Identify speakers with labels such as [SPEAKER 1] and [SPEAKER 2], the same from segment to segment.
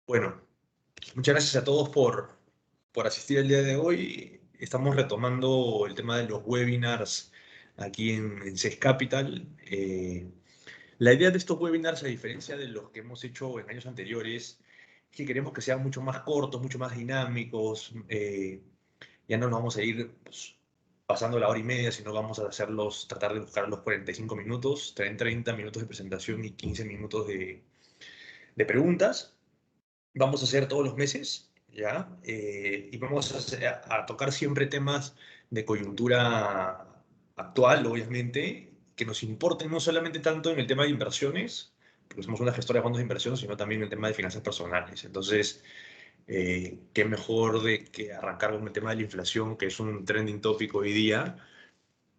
[SPEAKER 1] Bueno, muchas gracias a todos por asistir el día de hoy. Estamos retomando el tema de los webinars aquí en CES Capital. La idea de estos webinars, a diferencia de los que hemos hecho en años anteriores, es que queremos que sean mucho más cortos, mucho más dinámicos. Ya no nos vamos a ir pues, pasando la hora y media, sino vamos a tratar de buscar los 45 minutos, 30 minutos de presentación y 15 minutos de preguntas. Vamos a hacer todos los meses, ¿ya? Y vamos a tocar siempre temas de coyuntura actual, obviamente, que nos importen no solamente tanto en el tema de inversiones, porque somos una gestora de fondos de inversión, sino también en el tema de finanzas personales. Entonces, qué mejor de que arrancar con el tema de la inflación, que es un trending topic hoy día,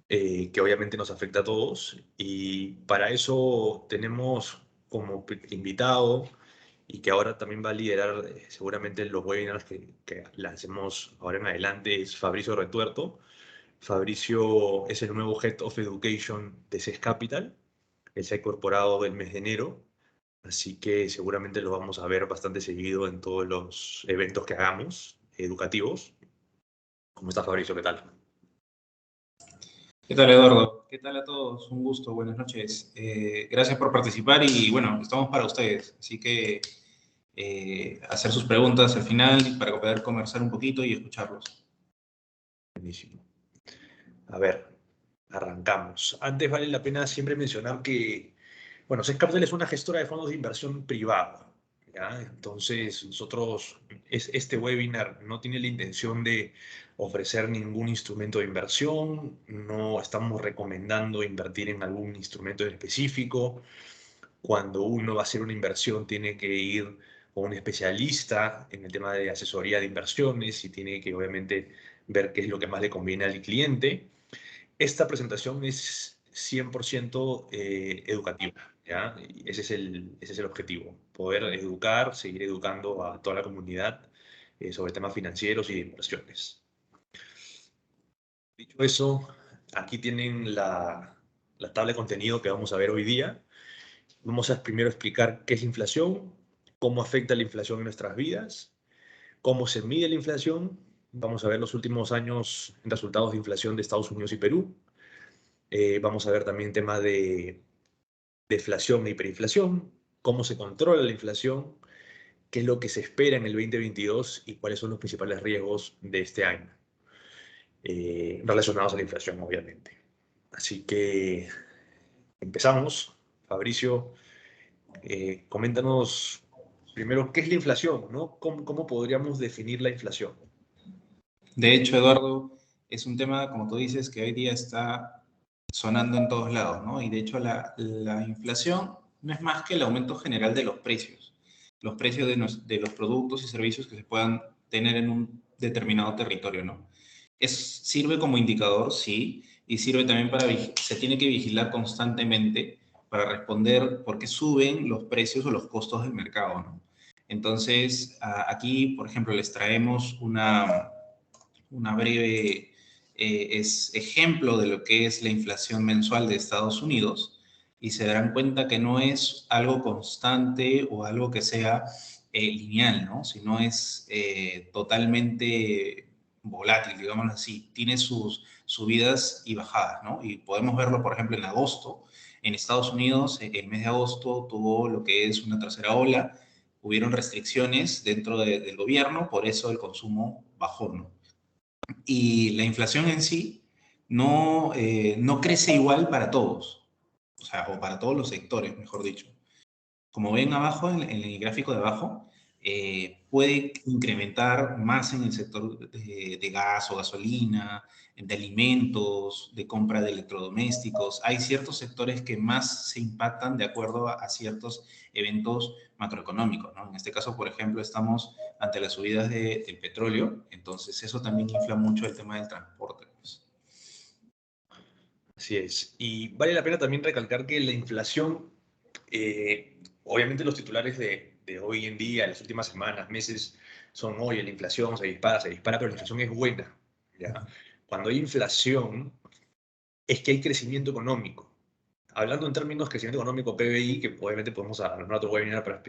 [SPEAKER 1] que obviamente nos afecta a todos. Y para eso tenemos como invitado y que ahora también va a liderar seguramente los webinars que lancemos ahora en adelante, es Fabricio Retuerto. Fabricio es el nuevo Head of Education de CES Capital. Él se ha incorporado el mes de enero, así que seguramente lo vamos a ver bastante seguido en todos los eventos que hagamos educativos. ¿Cómo está Fabricio? ¿Qué tal?
[SPEAKER 2] ¿Qué tal, Eduardo? ¿Qué tal a todos? Un gusto, buenas noches. Gracias por participar y bueno, estamos para ustedes. Así que hacer sus preguntas al final para poder conversar un poquito y escucharlos.
[SPEAKER 1] Buenísimo. A ver, arrancamos. Antes vale la pena siempre mencionar que, bueno, Sesc Capital es una gestora de fondos de inversión privada, ¿ya? Entonces, este webinar no tiene la intención de ofrecer ningún instrumento de inversión, no estamos recomendando invertir en algún instrumento en específico. Cuando uno va a hacer una inversión, tiene que ir con un especialista en el tema de asesoría de inversiones y tiene que, obviamente, ver qué es lo que más le conviene al cliente. Esta presentación es 100% educativa, ¿ya? Y ese es el objetivo, poder educar, seguir educando a toda la comunidad sobre temas financieros y de inversiones. Dicho eso, aquí tienen la tabla de contenido que vamos a ver hoy día. Vamos a primero explicar qué es la inflación, cómo afecta la inflación en nuestras vidas, cómo se mide la inflación. Vamos a ver los últimos años en resultados de inflación de Estados Unidos y Perú. Vamos a ver también temas de deflación e hiperinflación, cómo se controla la inflación, qué es lo que se espera en el 2022 y cuáles son los principales riesgos de este año, relacionados a la inflación, obviamente. Así que empezamos. Fabricio, coméntanos primero qué es la inflación, ¿no? ¿Cómo podríamos definir la inflación?
[SPEAKER 2] De hecho, Eduardo, es un tema, como tú dices, que hoy día está sonando en todos lados, ¿no? Y de hecho la inflación no es más que el aumento general de los precios de los productos y servicios que se puedan tener en un determinado territorio, ¿no? Sirve como indicador, sí, y sirve también se tiene que vigilar constantemente para responder por qué suben los precios o los costos del mercado, ¿no? Entonces, aquí, por ejemplo, les traemos una breve ejemplo de lo que es la inflación mensual de Estados Unidos y se darán cuenta que no es algo constante o algo que sea lineal, ¿no? Sino es totalmente volátil, digámoslo así. Tiene sus subidas y bajadas, ¿no? Y podemos verlo, por ejemplo, en agosto. En Estados Unidos, el mes de agosto tuvo lo que es una tercera ola. Hubieron restricciones dentro del gobierno, por eso el consumo bajó, ¿no? Y la inflación en sí no crece igual para todos, o sea, o para todos los sectores, mejor dicho. Como ven abajo, en el gráfico de abajo, puede incrementar más en el sector de gas o gasolina, de alimentos, de compra de electrodomésticos. Hay ciertos sectores que más se impactan de acuerdo a ciertos eventos macroeconómicos, ¿no? En este caso, por ejemplo, estamos ante las subidas del petróleo, entonces eso también infla mucho el tema del transporte, pues.
[SPEAKER 1] Así es. Y vale la pena también recalcar que la inflación, obviamente los titulares de hoy en día, las últimas semanas, meses, son, oye, la inflación se dispara, pero la inflación es buena, ¿ya? Cuando hay inflación, es que hay crecimiento económico. Hablando en términos de crecimiento económico, PBI, que obviamente podemos hablar en otro webinar para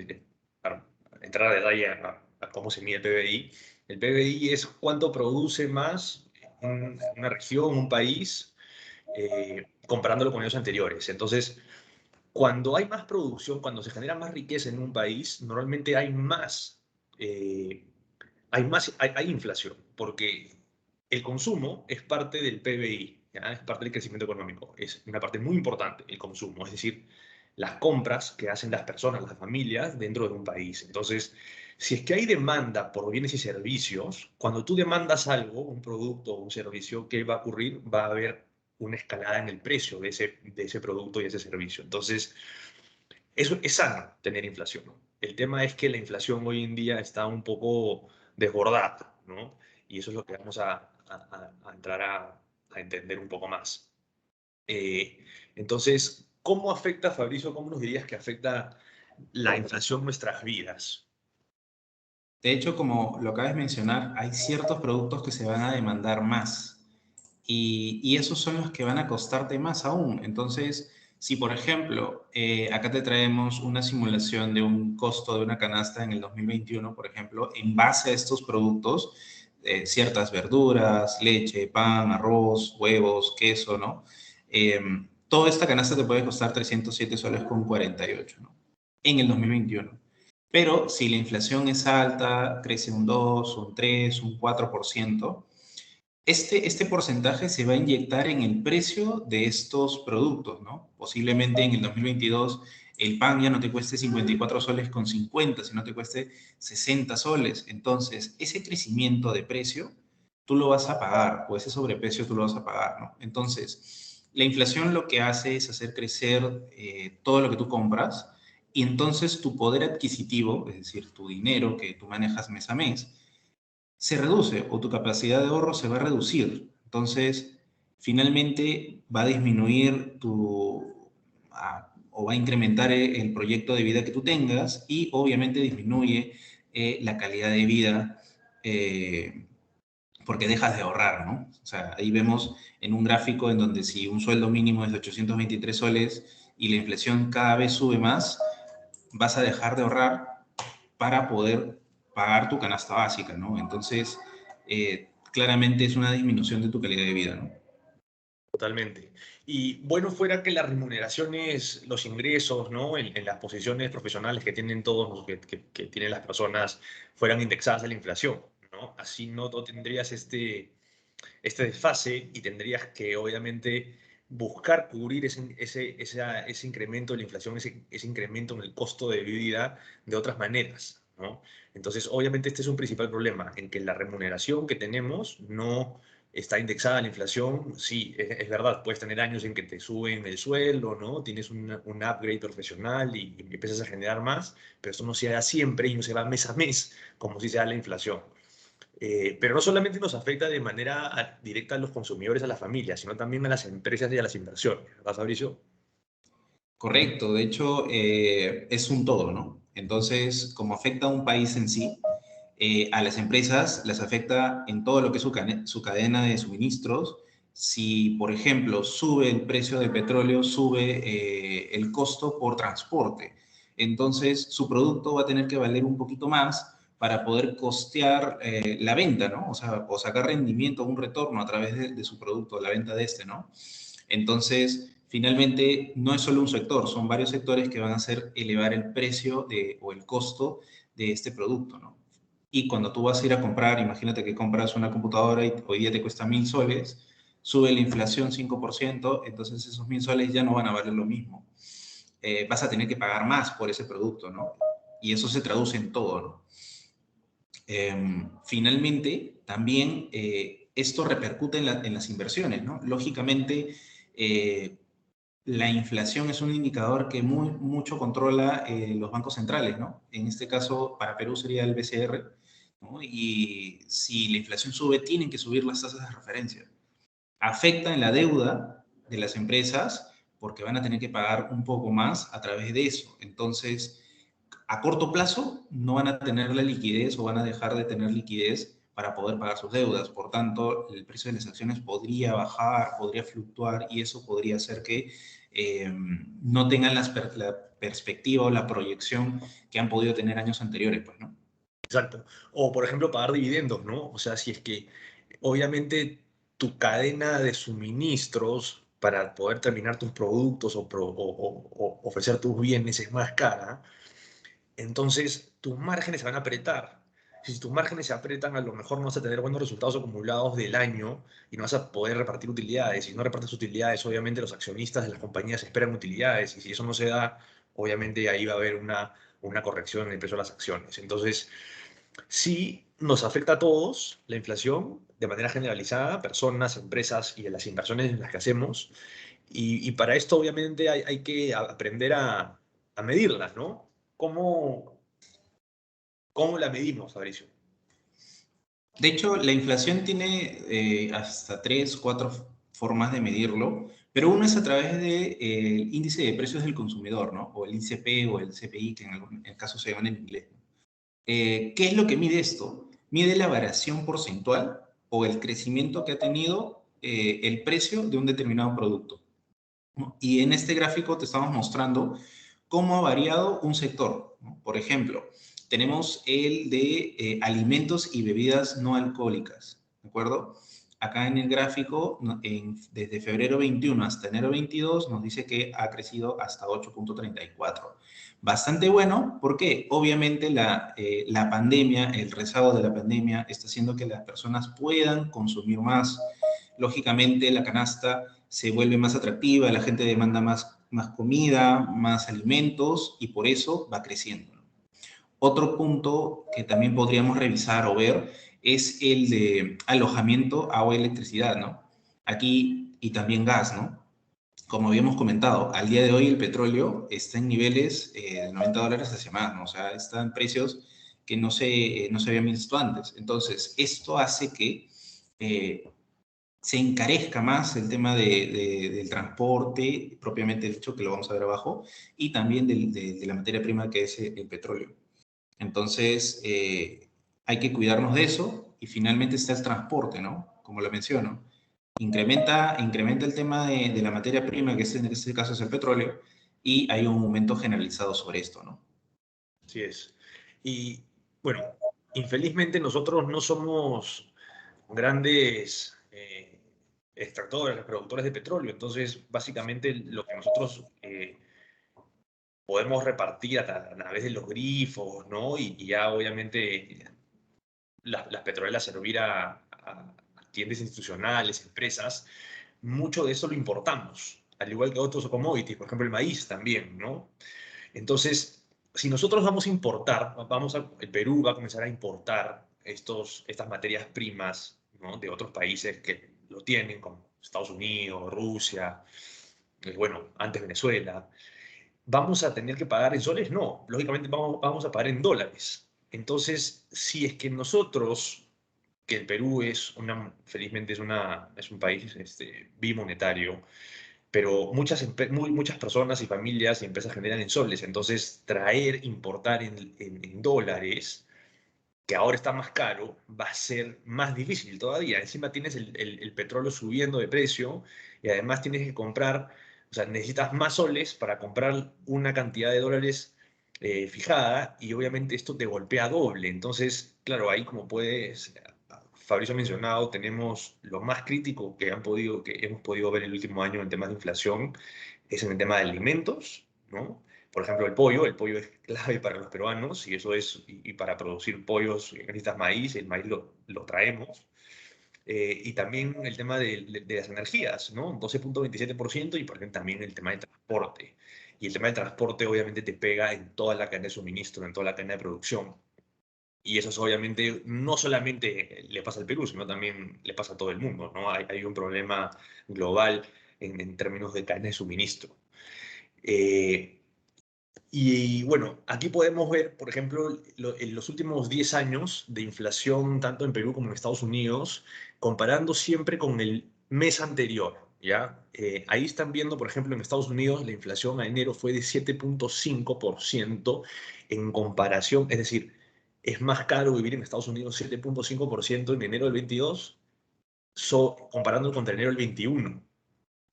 [SPEAKER 1] entrar a detalle a cómo se mide el PBI. El PBI es cuánto produce más una región, un país, comparándolo con años anteriores. Entonces, cuando hay más producción, cuando se genera más riqueza en un país, normalmente hay inflación, porque el consumo es parte del PBI, ¿ya? Es parte del crecimiento económico. Es una parte muy importante el consumo, es decir, las compras que hacen las personas, las familias dentro de un país. Entonces, si es que hay demanda por bienes y servicios, cuando tú demandas algo, un producto o un servicio, ¿qué va a ocurrir? Va a haber una escalada en el precio de ese producto y ese servicio. Entonces, eso es sano tener inflación, ¿no? El tema es que la inflación hoy en día está un poco desbordada, ¿no? Y eso es lo que vamos a entrar a entender un poco más. Eh, entonces, ¿cómo afecta, Fabricio, cómo nos dirías que afecta la inflación nuestras vidas?
[SPEAKER 2] De hecho, como lo acabas de mencionar, hay ciertos productos que se van a demandar más y esos son los que van a costarte más aún. Entonces, si por ejemplo, acá te traemos una simulación de un costo de una canasta en el 2021, por ejemplo, en base a estos productos, ciertas verduras, leche, pan, arroz, huevos, queso, ¿no? Eh, Toda esta canasta te puede costar 307 soles con 48, ¿no? En el 2021. Pero si la inflación es alta, crece un 2, un 3, un 4%, este porcentaje se va a inyectar en el precio de estos productos, ¿no? Posiblemente en el 2022 el pan ya no te cueste 54 soles con 50, sino te cueste 60 soles. Entonces, ese crecimiento de precio tú lo vas a pagar, o ese sobreprecio tú lo vas a pagar, ¿no? Entonces, la inflación lo que hace es hacer crecer todo lo que tú compras y entonces tu poder adquisitivo, es decir, tu dinero que tú manejas mes a mes, se reduce o tu capacidad de ahorro se va a reducir. Entonces, finalmente va a disminuir o va a incrementar el proyecto de vida que tú tengas y obviamente disminuye la calidad de vida eh, porque dejas de ahorrar, ¿no? O sea, ahí vemos en un gráfico en donde si un sueldo mínimo es de 823 soles y la inflación cada vez sube más, vas a dejar de ahorrar para poder pagar tu canasta básica, ¿no? Entonces, claramente es una disminución de tu calidad de vida, ¿no?
[SPEAKER 1] Totalmente. Y bueno, fuera que las remuneraciones, los ingresos, ¿no? En las posiciones profesionales que tienen todos, que tienen las personas, fueran indexadas a la inflación, ¿no? Así no tendrías este desfase y tendrías que, obviamente, buscar cubrir ese incremento de la inflación, ese incremento en el costo de vida de otras maneras, ¿no? Entonces, obviamente, este es un principal problema, en que la remuneración que tenemos no está indexada a la inflación. Sí, es verdad, puedes tener años en que te suben el sueldo, ¿no? Tienes un upgrade profesional y empiezas a generar más, pero esto no se da siempre y no se va mes a mes, como si se da la inflación. Pero no solamente nos afecta de manera directa a los consumidores, a las familias, sino también a las empresas y a las inversiones, ¿verdad, Fabricio?
[SPEAKER 2] Correcto, de hecho, es un todo, ¿no? Entonces, como afecta a un país en sí, a las empresas les afecta en todo lo que es su cadena de suministros. Si, por ejemplo, sube el precio del petróleo, sube el costo por transporte. Entonces, su producto va a tener que valer un poquito más para poder costear la venta, ¿no? O sea, o sacar rendimiento, un retorno a través de su producto, la venta de este, ¿no? Entonces, finalmente, no es solo un sector, son varios sectores que van a hacer elevar el precio o el costo de este producto, ¿no? Y cuando tú vas a ir a comprar, imagínate que compras una computadora y hoy día te cuesta 1.000 soles, sube la inflación 5%, entonces esos 1.000 soles ya no van a valer lo mismo. Vas a tener que pagar más por ese producto, ¿no? Y eso se traduce en todo, ¿no? Finalmente, también esto repercute en las inversiones, ¿no? Lógicamente, eh, la inflación es un indicador que mucho controla los bancos centrales, ¿no? En este caso, para Perú sería el BCR, ¿no? Y si la inflación sube, tienen que subir las tasas de referencia. Afecta en la deuda de las empresas porque van a tener que pagar un poco más a través de eso. Entonces, a corto plazo no van a tener la liquidez o van a dejar de tener liquidez para poder pagar sus deudas. Por tanto, el precio de las acciones podría bajar, podría fluctuar y eso podría hacer que no tengan la perspectiva o la proyección que han podido tener años anteriores, pues, ¿no?
[SPEAKER 1] Exacto. O, por ejemplo, pagar dividendos, ¿no? O sea, si es que obviamente tu cadena de suministros para poder terminar tus productos o ofrecer tus bienes es más cara, entonces tus márgenes se van a apretar. Si tus márgenes se apretan, a lo mejor no vas a tener buenos resultados acumulados del año y no vas a poder repartir utilidades. Si no repartes utilidades, obviamente los accionistas de las compañías esperan utilidades y si eso no se da, obviamente ahí va a haber una corrección en el precio de las acciones. Entonces, sí nos afecta a todos la inflación de manera generalizada, personas, empresas y en las inversiones en las que hacemos. Y para esto obviamente hay que aprender a medirlas, ¿no? ¿Cómo, cómo la medimos, Fabricio?
[SPEAKER 2] De hecho, la inflación tiene hasta tres, cuatro formas de medirlo, pero una es a través del índice de precios del consumidor, ¿no? O el ICP o el CPI, que en algún en caso se llaman en inglés. ¿Qué es lo que mide esto? Mide la variación porcentual o el crecimiento que ha tenido el precio de un determinado producto, ¿no? Y en este gráfico te estamos mostrando cómo ha variado un sector, ¿no? Por ejemplo, tenemos el de alimentos y bebidas no alcohólicas, ¿de acuerdo? Acá en el gráfico, desde febrero 21 hasta enero 22, nos dice que ha crecido hasta 8,34. Bastante bueno, porque obviamente la pandemia, el rezago de la pandemia, está haciendo que las personas puedan consumir más. Lógicamente, la canasta se vuelve más atractiva, la gente demanda más comida, más alimentos y por eso va creciendo. Otro punto que también podríamos revisar o ver es el de alojamiento, agua y electricidad, ¿no? Aquí, y también gas, ¿no? Como habíamos comentado, al día de hoy el petróleo está en niveles de $90 hacia más, ¿no? O sea, está en precios que no se habían visto antes. Entonces, esto hace que se encarezca más el tema del transporte, propiamente dicho, que lo vamos a ver abajo, y también de la materia prima que es el petróleo. Entonces, hay que cuidarnos de eso y finalmente está el transporte, ¿no? Como lo menciono. Incrementa el tema de la materia prima, que en este caso es el petróleo, y hay un aumento generalizado sobre esto, ¿no?
[SPEAKER 1] Así es. Y bueno, infelizmente nosotros no somos grandes extractores, productores de petróleo, entonces básicamente lo que nosotros podemos repartir a través de los grifos, ¿no? Y ya obviamente las petroleras servir a tiendas institucionales, empresas, mucho de eso lo importamos, al igual que otros commodities, por ejemplo el maíz también, ¿no? Entonces, si nosotros vamos a importar, el Perú va a comenzar a importar estas materias primas, ¿no? De otros países que lo tienen, como Estados Unidos, Rusia, bueno, antes Venezuela. ¿Vamos a tener que pagar en soles? No, lógicamente vamos a pagar en dólares. Entonces, si es que nosotros, que el Perú felizmente es un país bimonetario, pero muchas personas y familias y empresas generan en soles, entonces importar en dólares, que ahora está más caro, va a ser más difícil todavía. Encima tienes el petróleo subiendo de precio y además tienes que comprar, o sea, necesitas más soles para comprar una cantidad de dólares fijada y obviamente esto te golpea doble. Entonces, claro, ahí como Fabricio ha mencionado, tenemos lo más crítico que hemos podido ver el último año en temas de inflación, es en el tema de alimentos, ¿no? Por ejemplo, el pollo es clave para los peruanos y para producir pollos necesitas maíz, el maíz lo traemos. Y también el tema de las energías, ¿no? 12,27% y por ejemplo, también el tema de transporte. Y el tema de transporte obviamente te pega en toda la cadena de suministro, en toda la cadena de producción. Y eso es obviamente no solamente le pasa al Perú, sino también le pasa a todo el mundo, ¿no? Hay un problema global en términos de cadena de suministro. Eh, y bueno, aquí podemos ver, por ejemplo, en los últimos 10 años de inflación, tanto en Perú como en Estados Unidos, comparando siempre con el mes anterior, ¿ya? Ahí están viendo, por ejemplo, en Estados Unidos la inflación a enero fue de 7,5% en comparación, es decir, es más caro vivir en Estados Unidos 7.5% en enero del 22, comparando contra enero del 21,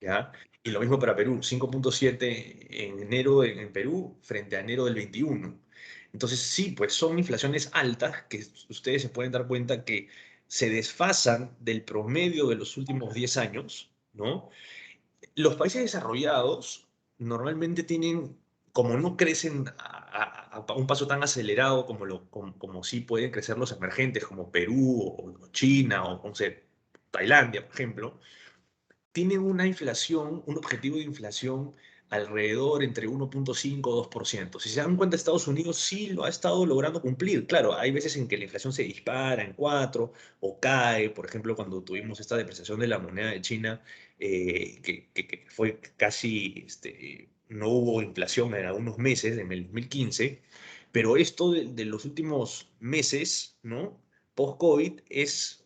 [SPEAKER 1] ¿ya? Y lo mismo para Perú, 5.7 en enero en Perú frente a enero del 21. Entonces, sí, pues son inflaciones altas que ustedes se pueden dar cuenta que se desfasan del promedio de los últimos 10 años, ¿no? Los países desarrollados normalmente tienen, como no crecen a un paso tan acelerado como sí pueden crecer los emergentes, como Perú o China o, no sé, Tailandia, por ejemplo, tienen una inflación, un objetivo de inflación alrededor entre 1.5 y 2%. Si se dan cuenta, Estados Unidos sí lo ha estado logrando cumplir. Claro, hay veces en que la inflación se dispara en 4 o cae. Por ejemplo, cuando tuvimos esta depreciación de la moneda de China, que fue casi, no hubo inflación en algunos meses, en el 2015. Pero esto de los últimos meses, ¿no? Post-COVID, es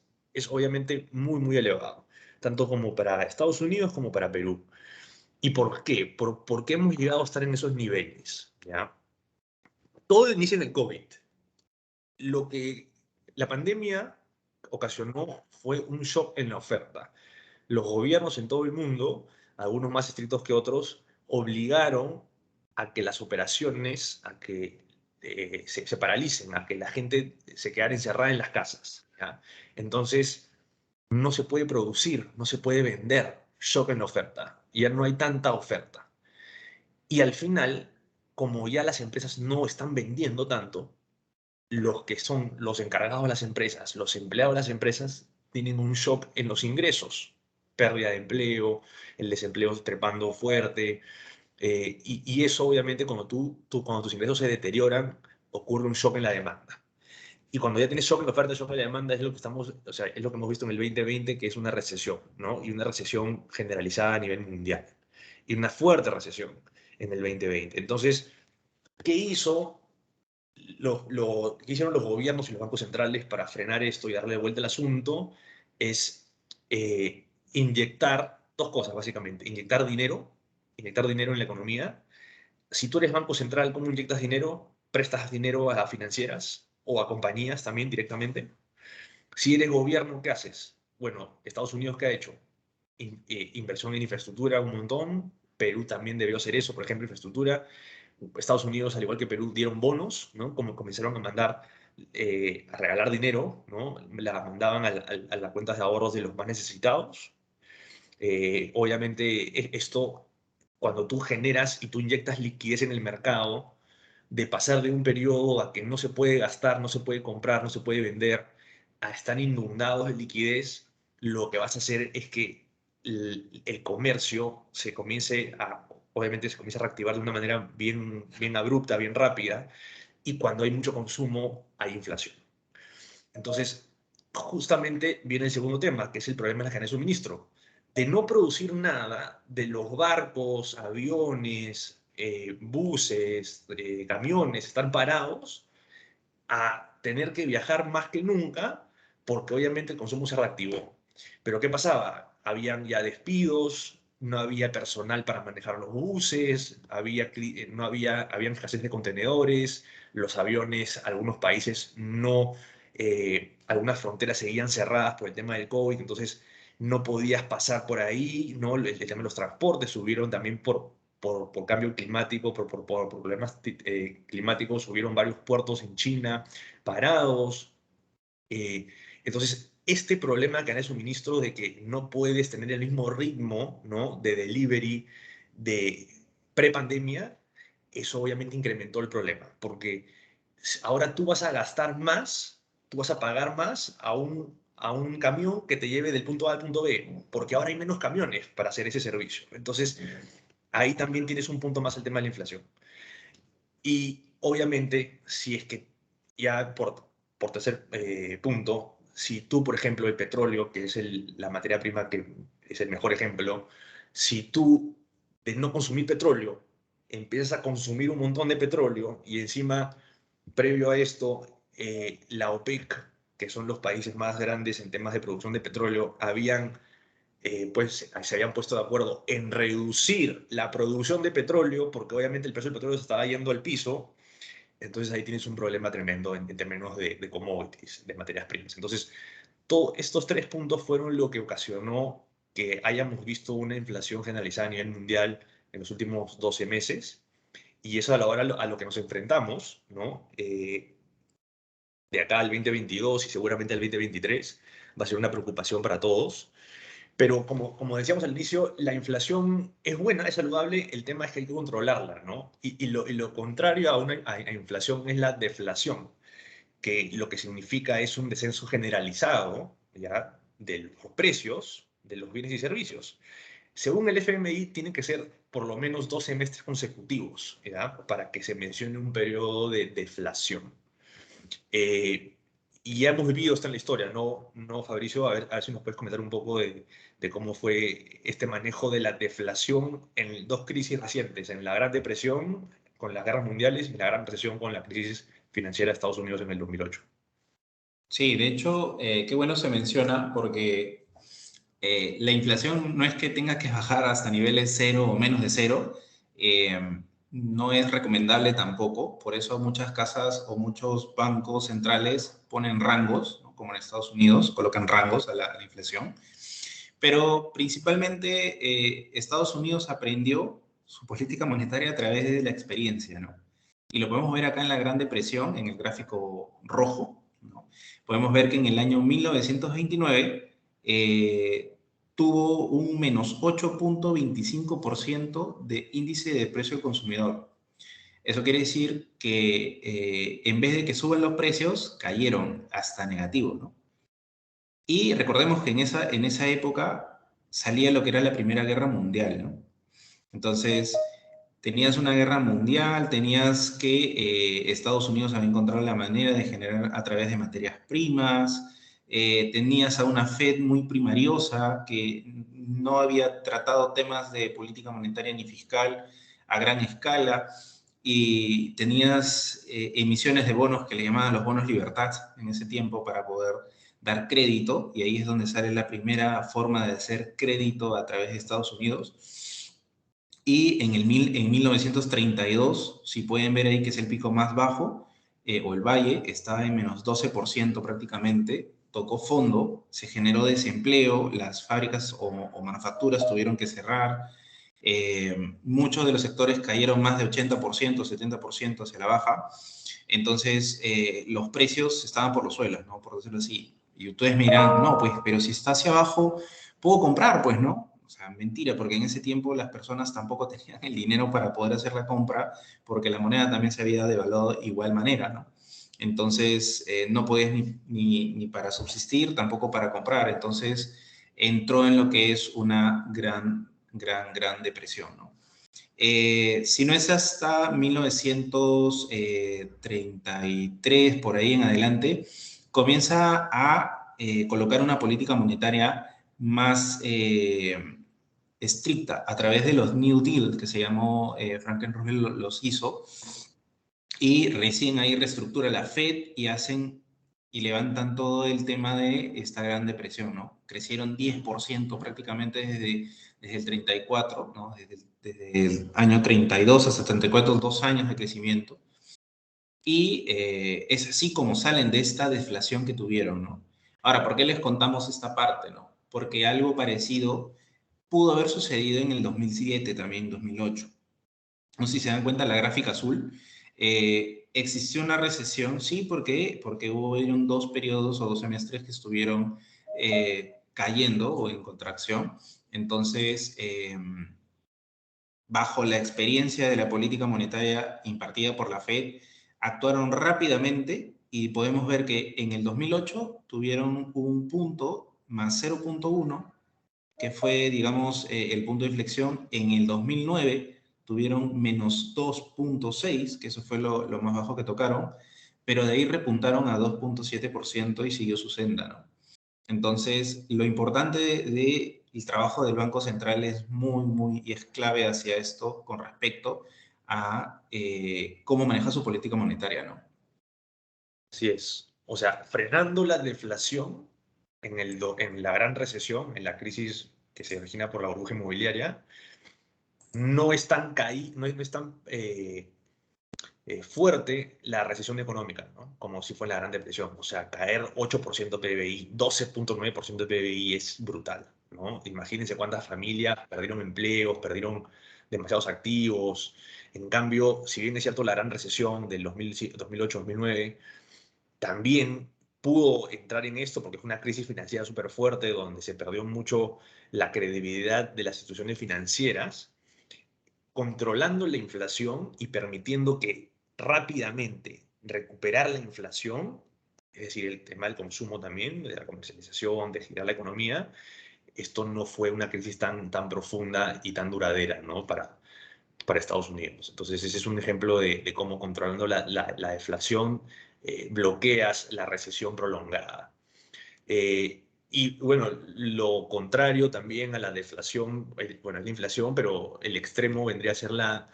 [SPEAKER 1] obviamente muy, muy elevado tanto como para Estados Unidos como para Perú. ¿Y por qué? ¿Por qué hemos llegado a estar en esos niveles? ¿Ya? Todo inicia en el COVID. Lo que la pandemia ocasionó fue un shock en la oferta. Los gobiernos en todo el mundo, algunos más estrictos que otros, obligaron a que las operaciones, a que se paralicen, a que la gente se quedara encerrada en las casas. ¿Ya? Entonces, no se puede producir, no se puede vender, shock en la oferta, ya no hay tanta oferta. Y al final, como ya las empresas no están vendiendo tanto, los que son los encargados de las empresas, los empleados de las empresas, tienen un shock en los ingresos, pérdida de empleo, el desempleo trepando fuerte, y eso obviamente cuando tus ingresos se deterioran, ocurre un shock en la demanda. Y cuando ya tienes shock en la oferta, shock en la demanda, es lo que estamos, o sea, es lo que hemos visto en el 2020, que es una recesión, ¿no? Y una recesión generalizada a nivel mundial. Y una fuerte recesión en el 2020. Entonces, ¿qué hizo qué hicieron los gobiernos y los bancos centrales para frenar esto y darle vuelta al asunto? Es inyectar dos cosas, básicamente. Inyectar dinero en la economía. Si tú eres banco central, ¿cómo inyectas dinero? Prestas dinero a financieras o a compañías también directamente. Si eres gobierno, ¿qué haces? Bueno, Estados Unidos, ¿qué ha hecho? Inversión en infraestructura un montón. Perú también debió hacer eso, por ejemplo, infraestructura. Estados Unidos, al igual que Perú, dieron bonos, ¿no? Como comenzaron a mandar, a regalar dinero, ¿no? La mandaban a las cuentas de ahorros de los más necesitados. Obviamente, esto, cuando tú generas y tú inyectas liquidez en el mercado, de pasar de un periodo a que no se puede gastar, no se puede comprar, no se puede vender, a estar inundados de liquidez, lo que vas a hacer es que el comercio obviamente se comienza a reactivar de una manera bien, bien abrupta, bien rápida, y cuando hay mucho consumo, hay inflación. Entonces, justamente viene el segundo tema, que es el problema de la cadena de suministro. De no producir nada, de los barcos, aviones, buses, camiones, estar parados, a tener que viajar más que nunca, porque obviamente el consumo se reactivó. Pero ¿qué pasaba? Habían ya despidos, no había personal para manejar los buses, habían escasez de contenedores, los aviones, algunos países no, algunas fronteras seguían cerradas por el tema del COVID, entonces no podías pasar por ahí, ¿no? El tema de los transportes subieron también por cambio climático, por problemas climáticos, subieron varios puertos en China parados. eh, entonces, este problema que hay de suministro de que no puedes tener el mismo ritmo, ¿no? De delivery de prepandemia, eso obviamente incrementó el problema, porque ahora tú vas a gastar más, tú vas a pagar más a un camión que te lleve del punto A al punto B, porque ahora hay menos camiones para hacer ese servicio. Entonces, ahí también tienes un punto más el tema de la inflación. Y obviamente, si es que ya por tercer punto, si tú, por ejemplo, el petróleo, que es la materia prima que es el mejor ejemplo, si tú de no consumir petróleo empiezas a consumir un montón de petróleo y encima, previo a esto, la OPEC, que son los países más grandes en temas de producción de petróleo, pues se habían puesto de acuerdo en reducir la producción de petróleo, porque obviamente el precio del petróleo se estaba yendo al piso, Entonces ahí tienes un problema tremendo en términos de commodities, de materias primas. Entonces, todos estos tres puntos fueron lo que ocasionó que hayamos visto una inflación generalizada a nivel mundial en los últimos 12 meses. Y eso a la hora a lo que nos enfrentamos, ¿no? De acá al 2022 y seguramente al 2023 va a ser una preocupación para todos. Pero como decíamos al inicio, la inflación es buena, es saludable, el tema es que hay que controlarla, ¿no? Y lo contrario a inflación es la deflación, que lo que significa es un descenso generalizado, ¿ya? De los precios de los bienes y servicios. Según el FMI, tienen que ser por lo menos 2 semestres consecutivos, ¿ya? Para que se mencione un periodo de deflación. Eh, y ya hemos vivido esto en la historia, ¿no, Fabricio? A ver si nos puedes comentar un poco de cómo fue este manejo de la deflación en dos crisis recientes, en la Gran Depresión con las guerras mundiales y la Gran Recesión con la crisis financiera de Estados Unidos en el 2008.
[SPEAKER 2] Sí, de hecho, qué bueno se menciona porque la inflación no es que tenga que bajar hasta niveles cero o menos de cero, eh, no es recomendable tampoco, por eso muchas casas o muchos bancos centrales ponen rangos, ¿no? Como en Estados Unidos, colocan rangos a la inflación, pero principalmente Estados Unidos aprendió su política monetaria a través de la experiencia, ¿no? Y lo podemos ver acá en la Gran Depresión, en el gráfico rojo, ¿no? Podemos ver que en el año 1929 tuvo un menos 8,25% de índice de precio al consumidor. Eso quiere decir que en vez de que suban los precios, cayeron hasta negativo, ¿no? Y recordemos que en esa época salía lo que era la Primera Guerra Mundial, ¿no? Entonces, tenías una guerra mundial, tenías que Estados Unidos había encontrado la manera de generar a través de materias primas, tenías a una Fed muy primariosa que no había tratado temas de política monetaria ni fiscal a gran escala, y tenías emisiones de bonos que le llamaban los bonos libertad en ese tiempo para poder dar crédito, y ahí es donde sale la primera forma de hacer crédito a través de Estados Unidos. Y en 1932, si pueden ver ahí que es el pico más bajo, o el valle, estaba en menos 12% prácticamente, tocó fondo, se generó desempleo, las fábricas o manufacturas tuvieron que cerrar, muchos de los sectores cayeron más de 80%, 70% hacia la baja, entonces los precios estaban por los suelos, ¿no? Por decirlo así. Y ustedes me dirán, no, pues, pero si está hacia abajo, puedo comprar, pues, ¿no? O sea, mentira, porque en ese tiempo las personas tampoco tenían el dinero para poder hacer la compra, porque la moneda también se había devaluado de igual manera, ¿no? Entonces, no podías ni para subsistir, tampoco para comprar. Entonces, entró en lo que es una gran depresión, ¿no? Si no es hasta 1933, por ahí en adelante, comienza a colocar una política monetaria más estricta a través de los New Deal, que se llamó, Franklin Roosevelt los hizo, y recién ahí reestructura la Fed y hacen y levantan todo el tema de esta gran depresión, ¿no? Crecieron 10% prácticamente desde el 34, ¿no? Desde el año 32 hasta 34, 2 años de crecimiento. Y es así como salen de esta deflación que tuvieron, ¿no? Ahora, ¿por qué les contamos esta parte, no? Porque algo parecido pudo haber sucedido en el 2007, también 2008. No sé si se dan cuenta, la gráfica azul, existió una recesión, sí, porque hubieron 2 periodos o 2 semestres que estuvieron cayendo o en contracción. Entonces, bajo la experiencia de la política monetaria impartida por la Fed, actuaron rápidamente y podemos ver que en el 2008 tuvieron un punto más 0,1, que fue, digamos, el punto de inflexión. En el 2009 tuvieron menos 2,6, que eso fue lo más bajo que tocaron, pero de ahí repuntaron a 2,7% y siguió su senda, ¿no? Entonces, lo importante del trabajo del Banco Central es muy, y es clave hacia esto con respecto a cómo maneja su política monetaria, ¿no?
[SPEAKER 1] Así es. O sea, frenando la deflación en la gran recesión, en la crisis que se origina por la burbuja inmobiliaria, no están fuerte la recesión económica, ¿no? Como si fuera la Gran Depresión. O sea, caer 8% PBI, 12,9% de PBI es brutal, ¿no? Imagínense cuántas familias perdieron empleos, perdieron demasiados activos. En cambio, si bien es cierto la gran recesión del 2008-2009, también pudo entrar en esto porque fue una crisis financiera súper fuerte donde se perdió mucho la credibilidad de las instituciones financieras, controlando la inflación y permitiendo que rápidamente recuperar la inflación, es decir, el tema del consumo también, de la comercialización, de girar la economía. Esto no fue una crisis tan profunda y tan duradera, ¿no? Para Estados Unidos. Entonces, ese es un ejemplo de cómo controlando la deflación bloqueas la recesión prolongada. Y bueno, lo contrario también a la deflación, bueno, es la inflación, pero el extremo vendría a ser la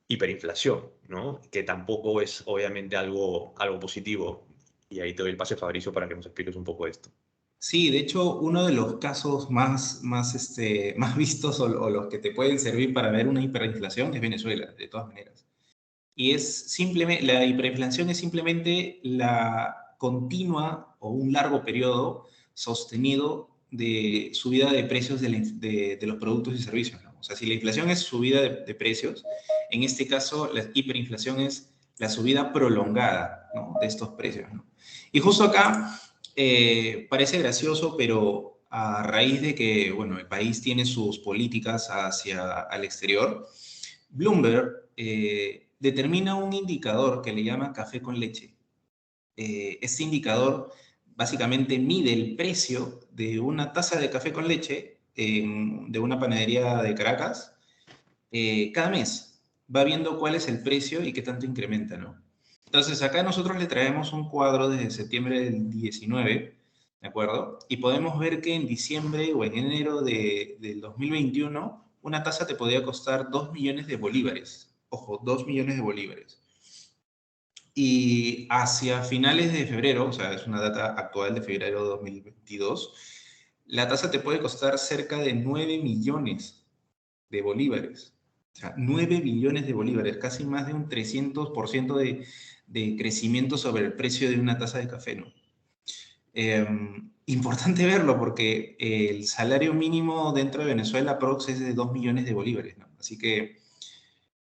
[SPEAKER 1] hiperinflación, ¿no? Que tampoco es obviamente algo positivo. Y ahí te doy el pase, Fabricio, para que nos expliques un poco esto.
[SPEAKER 2] Sí, de hecho, uno de los casos más vistos o los que te pueden servir para ver una hiperinflación es Venezuela, de todas maneras. Y es simplemente, la hiperinflación es simplemente la continua o un largo periodo sostenido de subida de precios de los productos y servicios, ¿no? O sea, si la inflación es subida de precios, en este caso la hiperinflación es la subida prolongada, ¿no?, de estos precios, ¿no? Y justo acá parece gracioso, pero a raíz de que, bueno, el país tiene sus políticas hacia el exterior, Bloomberg determina un indicador que le llama café con leche. Este indicador básicamente mide el precio de una taza de café con leche de una panadería de Caracas cada mes. Va viendo cuál es el precio y qué tanto incrementa, ¿no? Entonces, acá nosotros le traemos un cuadro desde septiembre del 19, ¿de acuerdo? Y podemos ver que en diciembre o en enero del 2021, una taza te podía costar 2 millones de bolívares. Ojo, 2 millones de bolívares. Y hacia finales de febrero, o sea, es una data actual de febrero de 2022, la tasa te puede costar cerca de 9 millones de bolívares. O sea, 9 billones de bolívares, casi más de un 300% de crecimiento sobre el precio de una taza de café, ¿no? Importante verlo porque el salario mínimo dentro de Venezuela prox es de 2 millones de bolívares, ¿no? Así que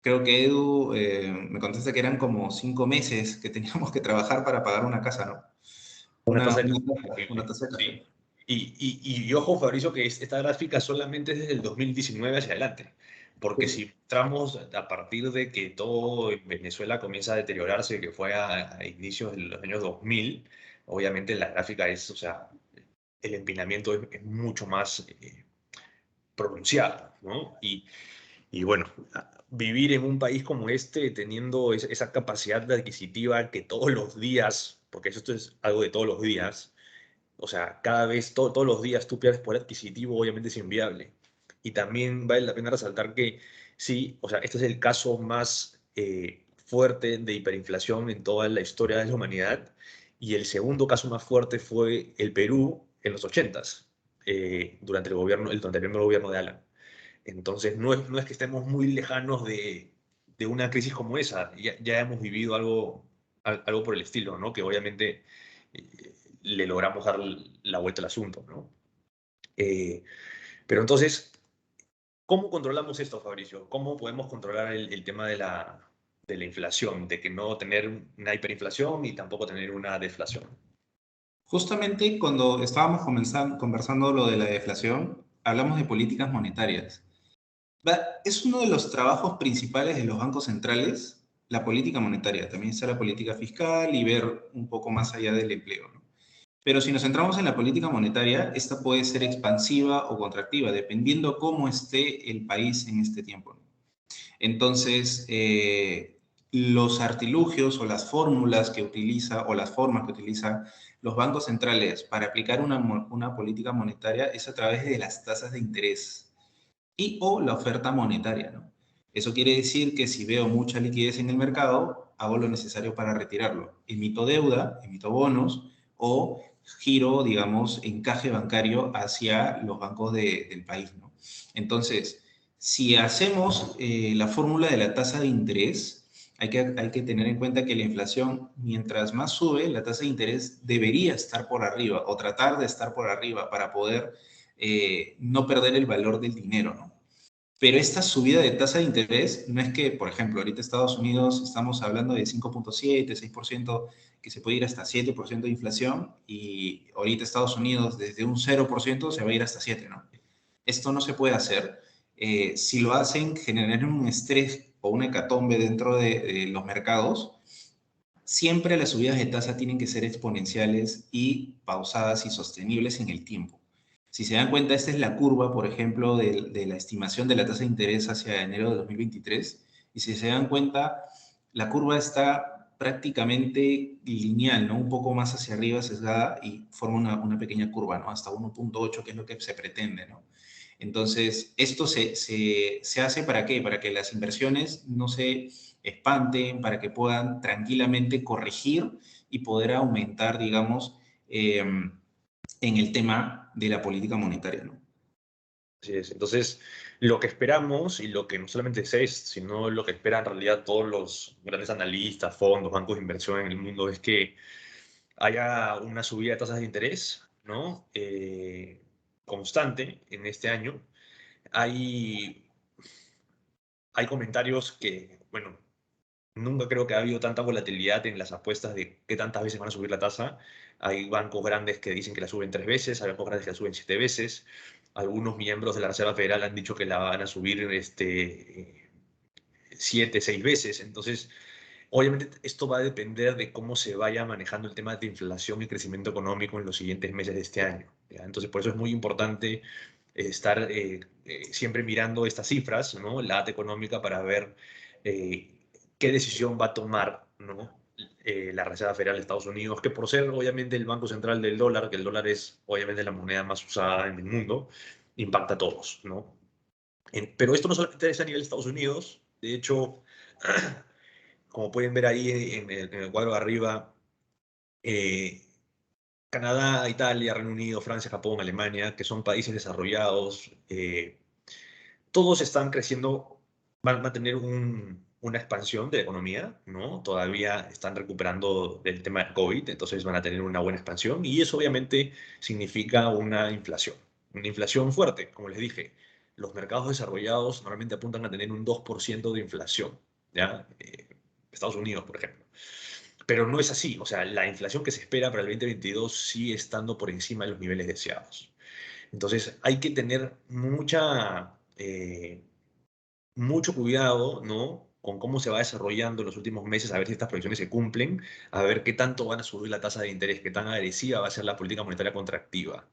[SPEAKER 2] creo que Edu me contesta que eran como 5 meses que teníamos que trabajar para pagar una casa, ¿no?
[SPEAKER 1] Una
[SPEAKER 2] Una,
[SPEAKER 1] taza de
[SPEAKER 2] una
[SPEAKER 1] café,
[SPEAKER 2] taza, una
[SPEAKER 1] increíble.
[SPEAKER 2] taza de café.
[SPEAKER 1] Sí. Y ojo, Fabricio, que esta gráfica solamente es desde el 2019 hacia adelante. Porque si entramos a partir de que todo en Venezuela comienza a deteriorarse, que fue a inicios de los años 2000, obviamente la gráfica es, o sea, el empinamiento es mucho más pronunciado, ¿no? Y bueno, vivir en un país como este, teniendo esa capacidad adquisitiva que todos los días, porque esto es algo de todos los días, o sea, cada vez, todos los días tú pierdes poder adquisitivo, obviamente es inviable. Y también vale la pena resaltar que sí, o sea, este es el caso más fuerte de hiperinflación en toda la historia de la humanidad. Y el segundo caso más fuerte fue el Perú en los 80s, durante durante el primer gobierno de Alan. Entonces, no es que estemos muy lejanos de una crisis como esa. Ya hemos vivido algo por el estilo, ¿no? Que obviamente le logramos dar la vuelta al asunto, ¿no? Eh, pero entonces, ¿cómo controlamos esto, Fabricio? ¿Cómo podemos controlar el tema de la inflación, de que no tener una hiperinflación y tampoco tener una deflación?
[SPEAKER 2] Justamente cuando estábamos conversando lo de la deflación, hablamos de políticas monetarias. Es uno de los trabajos principales de los bancos centrales, la política monetaria. También está la política fiscal y ver un poco más allá del empleo, ¿no? Pero si nos centramos en la política monetaria, esta puede ser expansiva o contractiva, dependiendo cómo esté el país en este tiempo, ¿no? Entonces, los artilugios o las fórmulas que utiliza o las formas que utilizan los bancos centrales para aplicar una política monetaria es a través de las tasas de interés y o la oferta monetaria, ¿no? Eso quiere decir que si veo mucha liquidez en el mercado, hago lo necesario para retirarlo. Emito deuda, emito bonos o giro, digamos, encaje bancario hacia los bancos del país, ¿no? Entonces, si hacemos la fórmula de la tasa de interés, Hay que tener en cuenta que la inflación, mientras más sube, la tasa de interés debería estar por arriba o tratar de estar por arriba para poder no perder el valor del dinero, ¿no? Pero esta subida de tasa de interés no es que, por ejemplo, ahorita Estados Unidos estamos hablando de 5,7, 6%, que se puede ir hasta 7% de inflación, y ahorita Estados Unidos desde un 0% se va a ir hasta 7, ¿no? Esto no se puede hacer. Si lo hacen, generan un estrés o una hecatombe dentro de los mercados. Siempre las subidas de tasa tienen que ser exponenciales y pausadas y sostenibles en el tiempo. Si se dan cuenta, esta es la curva, por ejemplo, de la estimación de la tasa de interés hacia enero de 2023. Y si se dan cuenta, la curva está prácticamente lineal, ¿no? Un poco más hacia arriba, sesgada, y forma una pequeña curva, ¿no? Hasta 1,8, que es lo que se pretende, ¿no? Entonces, esto se hace ¿para qué? Para que las inversiones no se espanten, para que puedan tranquilamente corregir y poder aumentar, digamos, en el tema de la política monetaria, ¿no?
[SPEAKER 1] Así es. Entonces, lo que esperamos y lo que no solamente es CES, sino lo que esperan en realidad todos los grandes analistas, fondos, bancos de inversión en el mundo es que haya una subida de tasas de interés, ¿no? Constante en este año. Hay, hay comentarios que, bueno, nunca creo que ha habido tanta volatilidad en las apuestas de qué tantas veces van a subir la tasa. Hay bancos grandes que dicen que la suben 3 veces, hay bancos grandes que la suben 7 veces. Algunos miembros de la Reserva Federal han dicho que la van a subir 7, 6 veces. Entonces, obviamente esto va a depender de cómo se vaya manejando el tema de inflación y crecimiento económico en los siguientes meses de este año, ¿ya? Entonces, por eso es muy importante estar siempre mirando estas cifras, ¿no? La data económica para ver eh, qué decisión va a tomar, ¿no? La Reserva Federal de Estados Unidos, que por ser obviamente el Banco Central del dólar, que el dólar es obviamente la moneda más usada en el mundo, impacta a todos, ¿no? Pero esto no solamente es a nivel de Estados Unidos, de hecho, como pueden ver ahí en el cuadro de arriba, eh, Canadá, Italia, Reino Unido, Francia, Japón, Alemania, que son países desarrollados, todos están creciendo, van a tener una expansión de la economía, ¿no? Todavía están recuperando del tema del COVID, entonces van a tener una buena expansión y eso obviamente significa una inflación fuerte, como les dije. Los mercados desarrollados normalmente apuntan a tener un 2% de inflación, ¿ya? Estados Unidos, por ejemplo. Pero no es así, o sea, la inflación que se espera para el 2022 sigue estando por encima de los niveles deseados. Entonces hay que tener mucho cuidado, ¿no? Con cómo se va desarrollando en los últimos meses, a ver si estas proyecciones se cumplen, a ver qué tanto van a subir la tasa de interés, qué tan agresiva va a ser la política monetaria contractiva.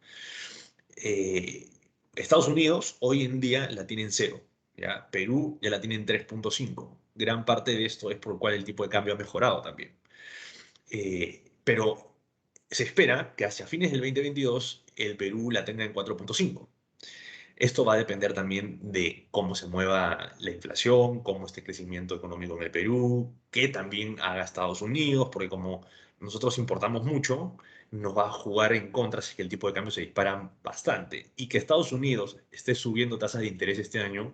[SPEAKER 1] Eh, Estados Unidos hoy en día la tiene en cero, ¿ya? Perú ya la tiene en 3,5. Gran parte de esto es por lo cual el tipo de cambio ha mejorado también. Pero se espera que hacia fines del 2022 el Perú la tenga en 4,5. Esto va a depender también de cómo se mueva la inflación, cómo esté el crecimiento económico en el Perú, qué también haga Estados Unidos, porque como nosotros importamos mucho, nos va a jugar en contra si es que el tipo de cambio se dispara bastante. Y que Estados Unidos esté subiendo tasas de interés este año,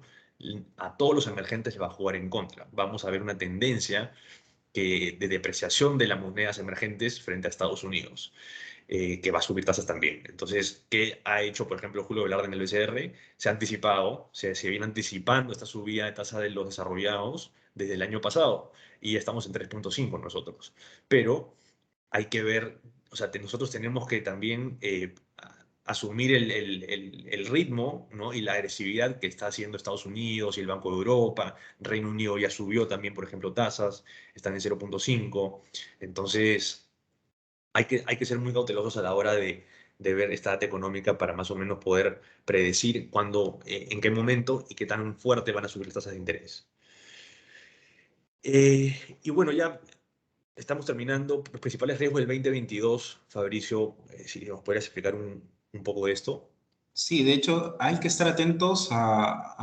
[SPEAKER 1] a todos los emergentes les va a jugar en contra. Vamos a ver una tendencia de depreciación de las monedas emergentes frente a Estados Unidos, que va a subir tasas también. Entonces, ¿qué ha hecho, por ejemplo, Julio Velarde en el BCR? Se ha anticipado, se viene anticipando esta subida de tasa de los desarrollados desde el año pasado y ya estamos en 3,5 nosotros. Pero hay que ver, o sea, nosotros tenemos que también asumir el ritmo, ¿no? Y la agresividad que está haciendo Estados Unidos y el Banco de Europa. Reino Unido ya subió también, por ejemplo, tasas, están en 0,5. Entonces, hay que ser muy cautelosos a la hora de ver esta data económica para más o menos poder predecir cuándo, en qué momento y qué tan fuerte van a subir las tasas de interés. Y bueno, ya estamos terminando. Los principales riesgos del 2022, Fabricio, si nos podrías explicar un poco de esto.
[SPEAKER 2] Sí, de hecho, hay que estar atentos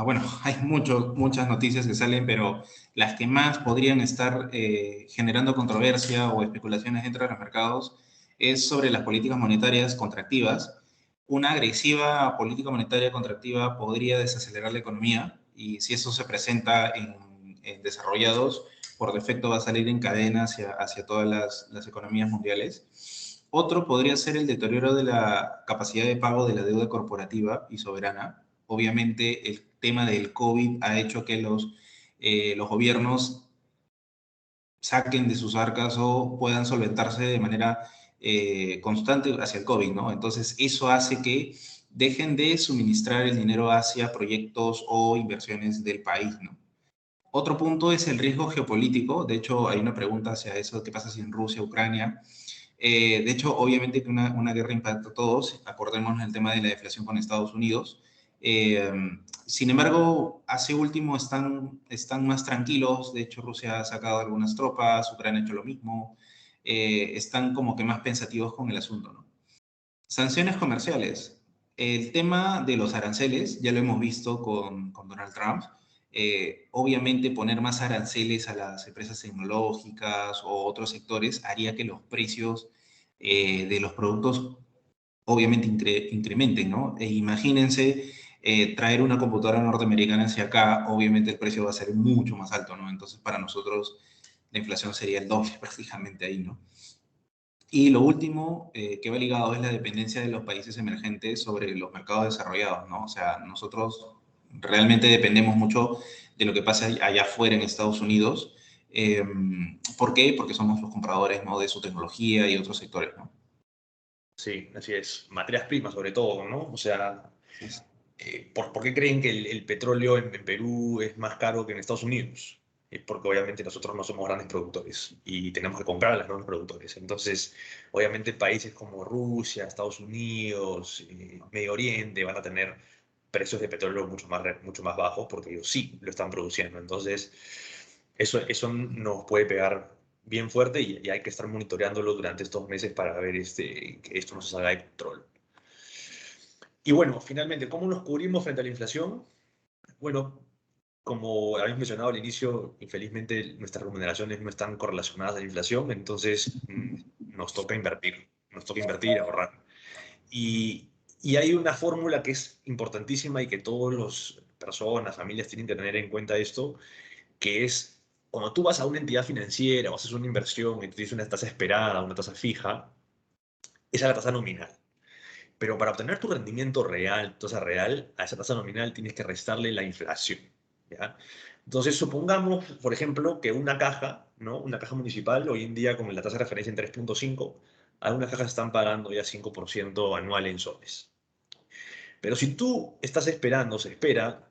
[SPEAKER 2] bueno, hay muchas noticias que salen, pero las que más podrían estar generando controversia o especulaciones dentro de los mercados es sobre las políticas monetarias contractivas. Una agresiva política monetaria contractiva podría desacelerar la economía y si eso se presenta en desarrollados, por defecto va a salir en cadena hacia todas las economías mundiales. Otro podría ser el deterioro de la capacidad de pago de la deuda corporativa y soberana. Obviamente, el tema del COVID ha hecho que los gobiernos saquen de sus arcas o puedan solventarse de manera constante hacia el COVID, ¿no? Entonces, eso hace que dejen de suministrar el dinero hacia proyectos o inversiones del país, ¿no? Otro punto es el riesgo geopolítico. De hecho, hay una pregunta hacia eso, ¿qué pasa si en Rusia, Ucrania? De hecho, obviamente que una guerra impacta a todos. Acordémonos el tema de la deflación con Estados Unidos. Eh, Sin embargo, hace último están más tranquilos. De hecho, Rusia ha sacado algunas tropas, Ucrania ha hecho lo mismo. Están como que más pensativos con el asunto, ¿no? Sanciones comerciales. El tema de los aranceles, ya lo hemos visto con Donald Trump. Obviamente poner más aranceles a las empresas tecnológicas o otros sectores haría que los precios de los productos obviamente incrementen, ¿no? E imagínense traer una computadora norteamericana hacia acá, obviamente el precio va a ser mucho más alto, ¿no? Entonces para nosotros la inflación sería el doble prácticamente ahí, ¿no? Y lo último que va ligado es la dependencia de los países emergentes sobre los mercados desarrollados, ¿no? O sea, nosotros realmente dependemos mucho de lo que pasa allá afuera en Estados Unidos. Eh, ¿Por qué? Porque somos los compradores, ¿no? De su tecnología y otros sectores, ¿no?
[SPEAKER 1] Sí, así es. Materias primas sobre todo, ¿no? O sea, ¿por qué creen que el petróleo en Perú es más caro que en Estados Unidos? Es porque obviamente nosotros no somos grandes productores y tenemos que comprar a los grandes productores. Entonces, obviamente países como Rusia, Estados Unidos, Medio Oriente van a tener precios de petróleo mucho más bajos porque ellos sí lo están produciendo. Entonces, eso nos puede pegar bien fuerte y hay que estar monitoreándolo durante estos meses para ver que esto no se salga de control. Y bueno, finalmente, ¿cómo nos cubrimos frente a la inflación? Bueno, como habíamos mencionado al inicio, infelizmente nuestras remuneraciones no están correlacionadas a la inflación, entonces nos toca invertir, ahorrar. Y, y hay una fórmula que es importantísima y que todas las personas, familias tienen que tener en cuenta esto, que es cuando tú vas a una entidad financiera o haces una inversión y tú tienes una tasa esperada, una tasa fija, esa es la tasa nominal. Pero para obtener tu rendimiento real, tasa real, a esa tasa nominal tienes que restarle la inflación, ¿ya? Entonces, supongamos, por ejemplo, que una caja, ¿no? Una caja municipal, hoy en día con la tasa de referencia en 3,5, algunas cajas están pagando ya 5% anual en soles. Pero si tú estás esperando, se espera,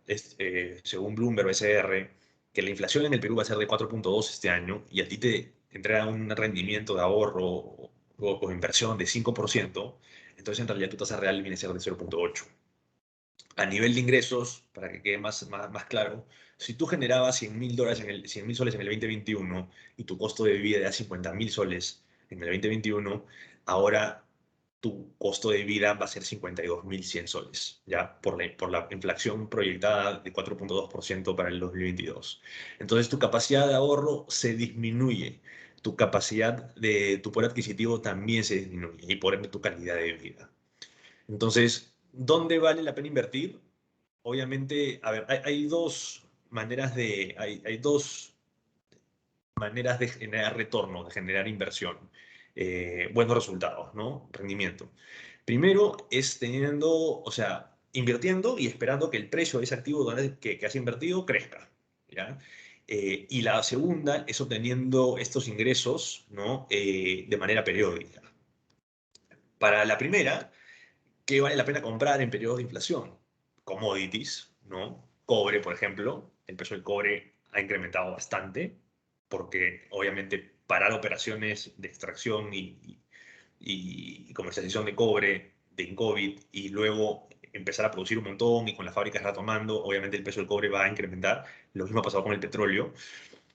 [SPEAKER 1] según Bloomberg SR, que la inflación en el Perú va a ser de 4,2 este año y a ti te entrega un rendimiento de ahorro o inversión de 5%, entonces en realidad tu tasa real viene a ser de 0,8. A nivel de ingresos, para que quede más claro, si tú generabas $100,000 100,000 soles en el 2021 y tu costo de vida era 50,000 soles en el 2021, ahora tu costo de vida va a ser 52,100 soles, ¿ya? Por la inflación proyectada de 4,2% para el 2022. Entonces tu capacidad de ahorro se disminuye, tu capacidad de tu poder adquisitivo también se disminuye y por ende tu calidad de vida. Entonces, ¿dónde vale la pena invertir? Obviamente, a ver, hay dos maneras de generar retorno, de generar inversión, buenos resultados, ¿no? Rendimiento. Primero es o sea, invirtiendo y esperando que el precio de ese activo que has invertido crezca, ¿ya? Y la segunda es obteniendo estos ingresos, ¿no? De manera periódica. Para la primera, ¿qué vale la pena comprar en periodos de inflación? Commodities, ¿no? Cobre, por ejemplo. El precio del cobre ha incrementado bastante porque obviamente parar operaciones de extracción y comercialización de cobre de Incovid y luego empezar a producir un montón y con las fábricas retomando, obviamente el precio del cobre va a incrementar. Lo mismo ha pasado con el petróleo.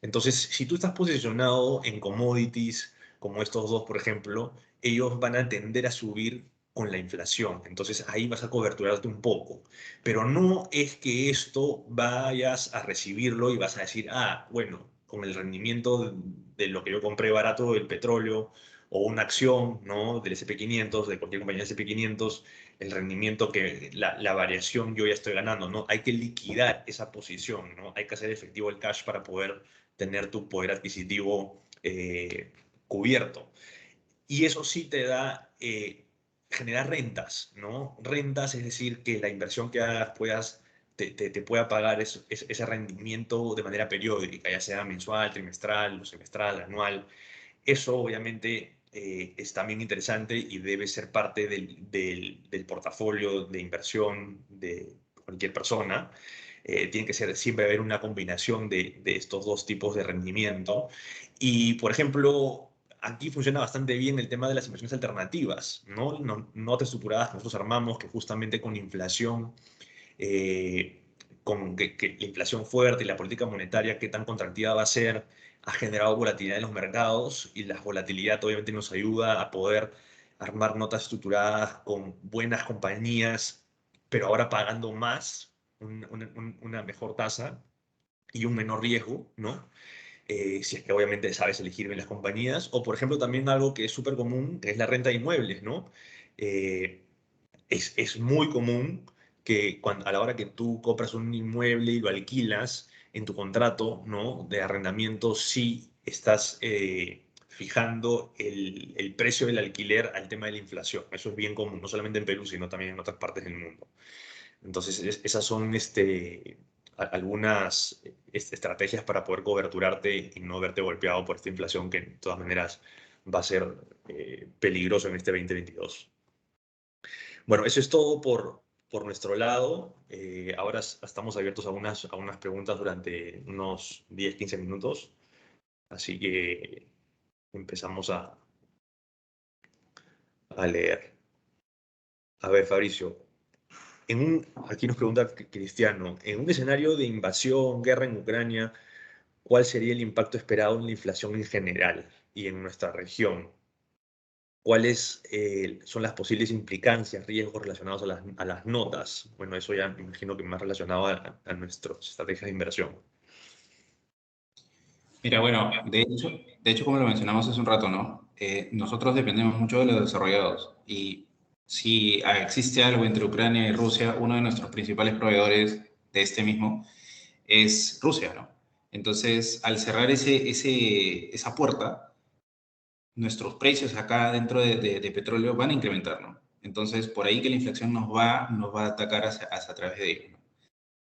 [SPEAKER 1] Entonces, si tú estás posicionado en commodities como estos dos, por ejemplo, ellos van a tender a subir con la inflación. Entonces, ahí vas a coberturarte un poco. Pero no es que esto vayas a recibirlo y vas a decir, ah, bueno, con el rendimiento de lo que yo compré barato, el petróleo, o una acción, ¿no? Del SP500, de cualquier compañía del SP500, el rendimiento la variación yo ya estoy ganando, ¿no? Hay que liquidar esa posición, ¿no? Hay que hacer efectivo el cash para poder tener tu poder adquisitivo cubierto. Y eso sí te da, generar rentas, ¿no? Rentas, es decir, que la inversión que hagas te pueda pagar ese rendimiento de manera periódica, ya sea mensual, trimestral, o semestral, anual. Eso obviamente es también interesante y debe ser parte del portafolio de inversión de cualquier persona. Tiene que ser siempre haber una combinación de estos dos tipos de rendimiento. Y, por ejemplo, aquí funciona bastante bien el tema de las inversiones alternativas, ¿no? Notas estructuradas que nosotros armamos que justamente con inflación, eh, con que la inflación fuerte y la política monetaria, qué tan contractiva va a ser, ha generado volatilidad en los mercados y la volatilidad obviamente nos ayuda a poder armar notas estructuradas con buenas compañías, pero ahora pagando más, una mejor tasa y un menor riesgo, ¿no? Si es que obviamente sabes elegir bien las compañías, o por ejemplo también algo que es súper común, que es la renta de inmuebles, ¿no? Eh, es muy común que a la hora que tú compras un inmueble y lo alquilas en tu contrato, ¿no? De arrendamiento, sí estás fijando el precio del alquiler al tema de la inflación. Eso es bien común, no solamente en Perú, sino también en otras partes del mundo. Entonces, esas son algunas estrategias para poder coberturarte y no verte golpeado por esta inflación que de todas maneras va a ser peligroso en este 2022. Bueno, eso es todo por nuestro lado. Ahora estamos abiertos a unas preguntas durante unos 10-15 minutos. Así que empezamos a leer. A ver, Fabricio, aquí nos pregunta Cristiano, en un escenario de invasión, guerra en Ucrania, ¿cuál sería el impacto esperado en la inflación en general y en nuestra región? ¿Cuáles son las posibles implicancias, riesgos relacionados a las notas? Bueno, eso ya me imagino que más relacionado a nuestras estrategias de inversión.
[SPEAKER 2] Mira, bueno, de hecho, como lo mencionamos hace un rato, ¿no? Nosotros dependemos mucho de los desarrollados y si existe algo entre Ucrania y Rusia, uno de nuestros principales proveedores de este mismo es Rusia, ¿no? Entonces, al cerrar esa puerta, nuestros precios acá dentro de petróleo van a incrementar, ¿no? Entonces, por ahí que la inflación nos va a atacar hacia a través de ello, ¿no?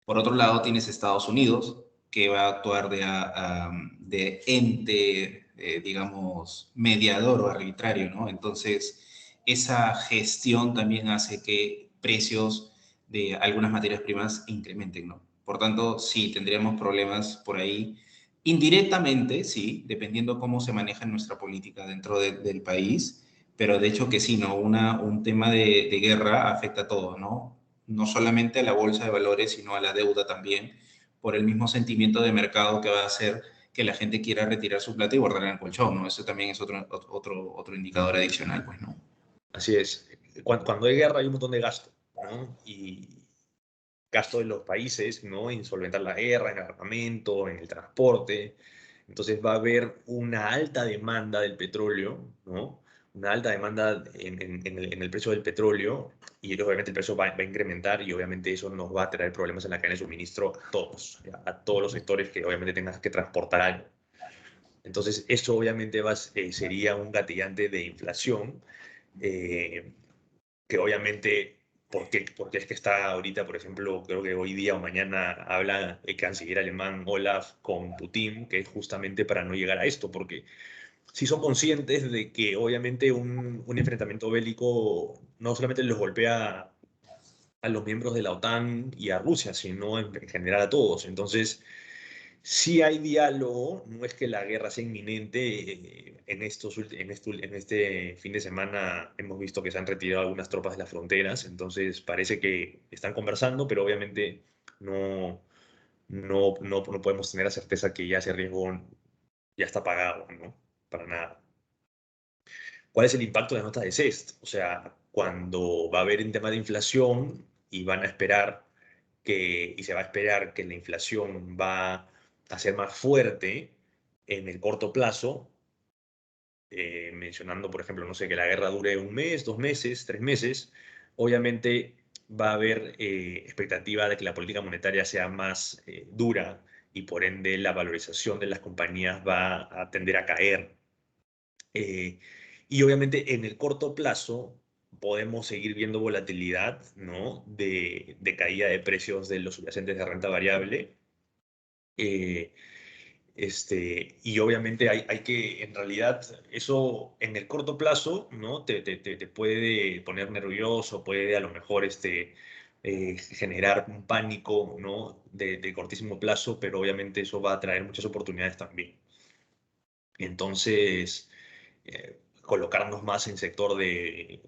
[SPEAKER 2] Por otro lado, tienes Estados Unidos, que va a actuar de ente, digamos, mediador o arbitrario, ¿no? Entonces, esa gestión también hace que precios de algunas materias primas incrementen, ¿no? Por tanto, sí, tendríamos problemas por ahí. Indirectamente, sí, dependiendo cómo se maneja nuestra política dentro del país, pero de hecho que sí, ¿no? Un tema de guerra afecta a todo, ¿no? No solamente a la bolsa de valores, sino a la deuda también, por el mismo sentimiento de mercado que va a hacer que la gente quiera retirar su plata y guardarla en el colchón, ¿no? Eso también es otro indicador adicional, pues, ¿no?
[SPEAKER 1] Así es. Cuando hay guerra hay un montón de gasto, ¿no? Y gasto de los países, ¿no? En solventar la guerra, en el armamento, en el transporte. Entonces va a haber una alta demanda del petróleo, ¿no? Una alta demanda en el precio del petróleo y obviamente el precio va a incrementar y obviamente eso nos va a traer problemas en la cadena de suministro a todos, ¿ya? A todos los sectores que obviamente tengas que transportar algo. Entonces eso obviamente sería un gatillante de inflación eh, que obviamente, porque es que está ahorita, por ejemplo, creo que hoy día o mañana habla el canciller alemán Olaf con Putin, que es justamente para no llegar a esto, porque sí son conscientes de que obviamente un enfrentamiento bélico no solamente los golpea a los miembros de la OTAN y a Rusia, sino en general a todos. Entonces, sí hay diálogo, no es que la guerra sea inminente. En este fin de semana hemos visto que se han retirado algunas tropas de las fronteras, entonces parece que están conversando, pero obviamente no, no podemos tener la certeza que ya ese riesgo ya está pagado, ¿no? Para nada. ¿Cuál es el impacto de las notas de SEST? O sea, cuando va a haber un tema de inflación y se va a esperar que la inflación va a ser más fuerte en el corto plazo, mencionando, por ejemplo, no sé, que la guerra dure un mes, 2 meses, 3 meses, obviamente va a haber expectativa de que la política monetaria sea más dura y por ende la valorización de las compañías va a tender a caer. Eh, y obviamente en el corto plazo podemos seguir viendo volatilidad, ¿no? De caída de precios de los subyacentes de renta variable. Eh, y obviamente hay que, en realidad, eso en el corto plazo, ¿no? Te puede poner nervioso, puede a lo mejor generar un pánico, ¿no? De cortísimo plazo, pero obviamente eso va a traer muchas oportunidades también. Entonces, colocarnos más en sector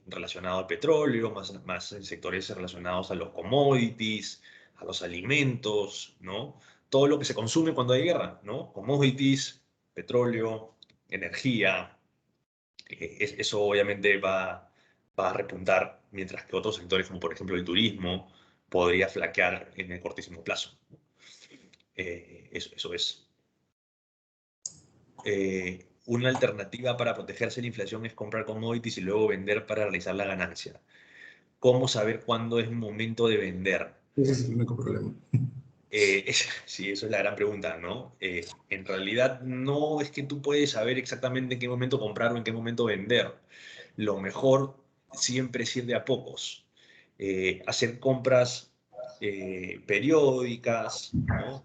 [SPEAKER 1] relacionado al petróleo, más en sectores relacionados a los commodities, a los alimentos, ¿no? Todo lo que se consume cuando hay guerra, ¿no? Commodities, petróleo, energía, eso obviamente va a repuntar, mientras que otros sectores, como por ejemplo el turismo, podría flaquear en el cortísimo plazo. Eso es. Una alternativa para protegerse de la inflación es comprar commodities y luego vender para realizar la ganancia. ¿Cómo saber cuándo es momento de vender?
[SPEAKER 2] Ese es el único problema.
[SPEAKER 1] Sí, eso es la gran pregunta, ¿no? En realidad no es que tú puedes saber exactamente en qué momento comprar o en qué momento vender. Lo mejor siempre es ir de a pocos. Hacer compras periódicas, ¿no?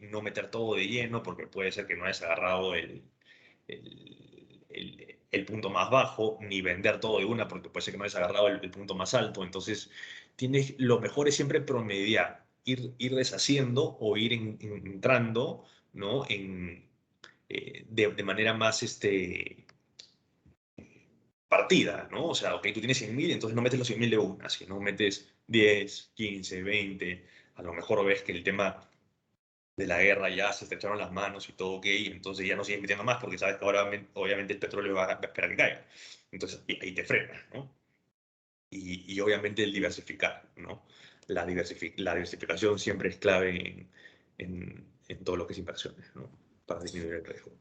[SPEAKER 1] No meter todo de lleno porque puede ser que no hayas agarrado el punto más bajo, ni vender todo de una, porque puede ser que no hayas agarrado el punto más alto. Entonces, lo mejor es siempre promediar, ir deshaciendo o ir entrando, ¿no? De manera más partida, ¿no? O sea, ok, tú tienes 100.000, entonces no metes los 100.000 de una, sino metes 10, 15, 20. A lo mejor ves que el tema de la guerra ya se estrecharon las manos y todo ok, entonces ya no sigues metiendo más porque sabes que ahora obviamente el petróleo va a esperar que caiga. Entonces ahí te frenas, ¿no? Y obviamente el diversificar, ¿no? La diversificación siempre es clave en todo lo que es inversiones, ¿no? Para disminuir el riesgo.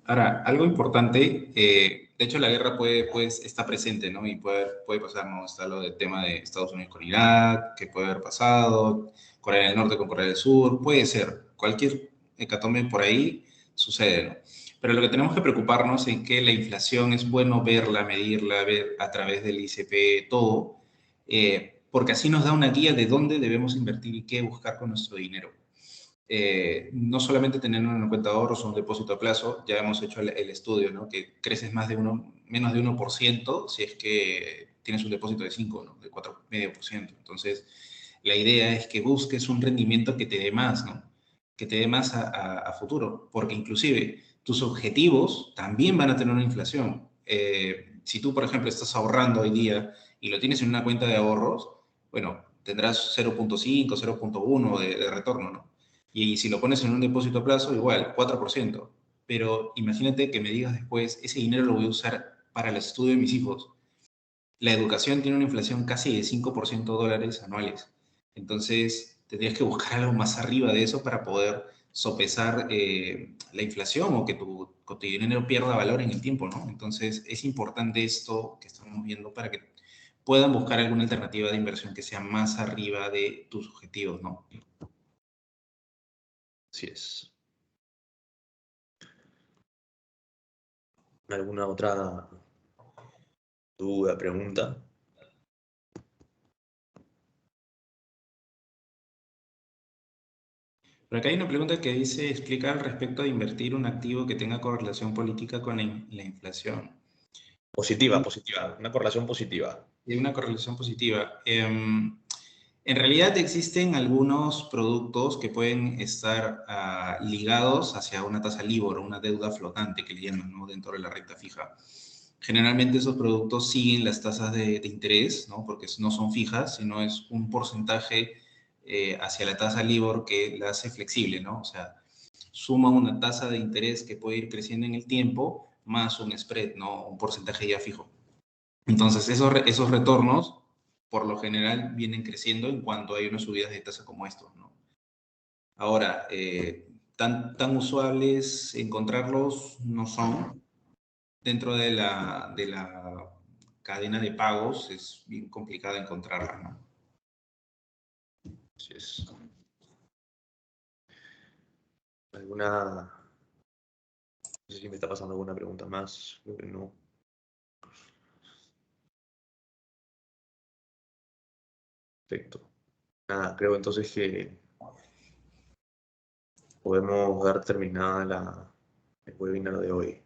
[SPEAKER 2] Ahora, algo importante, de hecho la guerra está presente, ¿no? Y puede pasar, ¿no? Está lo del tema de Estados Unidos con Irak, que puede haber pasado, Corea del Norte con Corea del Sur, puede ser, cualquier hecatombe por ahí sucede, ¿no? Pero lo que tenemos que preocuparnos es que la inflación es bueno verla, medirla, ver a través del ICP, todo, porque así nos da una guía de dónde debemos invertir y qué buscar con nuestro dinero. No solamente tener una cuenta de ahorros o un depósito a plazo, ya hemos hecho el estudio, ¿no? Que creces menos de 1% si es que tienes un depósito de 5, ¿no? De 4,5%. Entonces, la idea es que busques un rendimiento que te dé más, ¿no? Que te dé más a futuro, porque inclusive tus objetivos también van a tener una inflación. Si tú, por ejemplo, estás ahorrando hoy día y lo tienes en una cuenta de ahorros, bueno, tendrás 0,5, 0,1 de retorno, ¿no? Y si lo pones en un depósito a plazo, igual, 4%. Pero imagínate que me digas después, ese dinero lo voy a usar para el estudio de mis hijos. La educación tiene una inflación casi de 5% dólares anuales. Entonces, tendrías que buscar algo más arriba de eso para poder sopesar la inflación o que tu dinero pierda valor en el tiempo, ¿no? Entonces, es importante esto que estamos viendo para que puedan buscar alguna alternativa de inversión que sea más arriba de tus objetivos, ¿no?
[SPEAKER 1] Así es. ¿Alguna otra duda, pregunta?
[SPEAKER 2] Pero acá hay una pregunta que dice, explica al respecto de invertir un activo que tenga correlación política con la inflación.
[SPEAKER 1] Positiva, positiva, una correlación positiva.
[SPEAKER 2] Y una correlación positiva. En realidad existen algunos productos que pueden estar ligados hacia una tasa LIBOR, una deuda flotante que le llaman, ¿no? Dentro de la renta fija. Generalmente esos productos siguen las tasas de interés, ¿no? Porque no son fijas, sino es un porcentaje hacia la tasa LIBOR que la hace flexible, ¿no? O sea, suma una tasa de interés que puede ir creciendo en el tiempo más un spread, ¿no? Un porcentaje ya fijo. Entonces, esos retornos, por lo general, vienen creciendo en cuanto hay unas subidas de tasa como estos, ¿no? Ahora, tan usuales encontrarlos no son. Dentro de la cadena de pagos es bien complicado encontrarla, ¿no?
[SPEAKER 1] Así es. ¿Alguna? No sé si me está pasando alguna pregunta más. Creo que no. Perfecto. Nada, creo entonces que podemos dar terminada el webinar de hoy.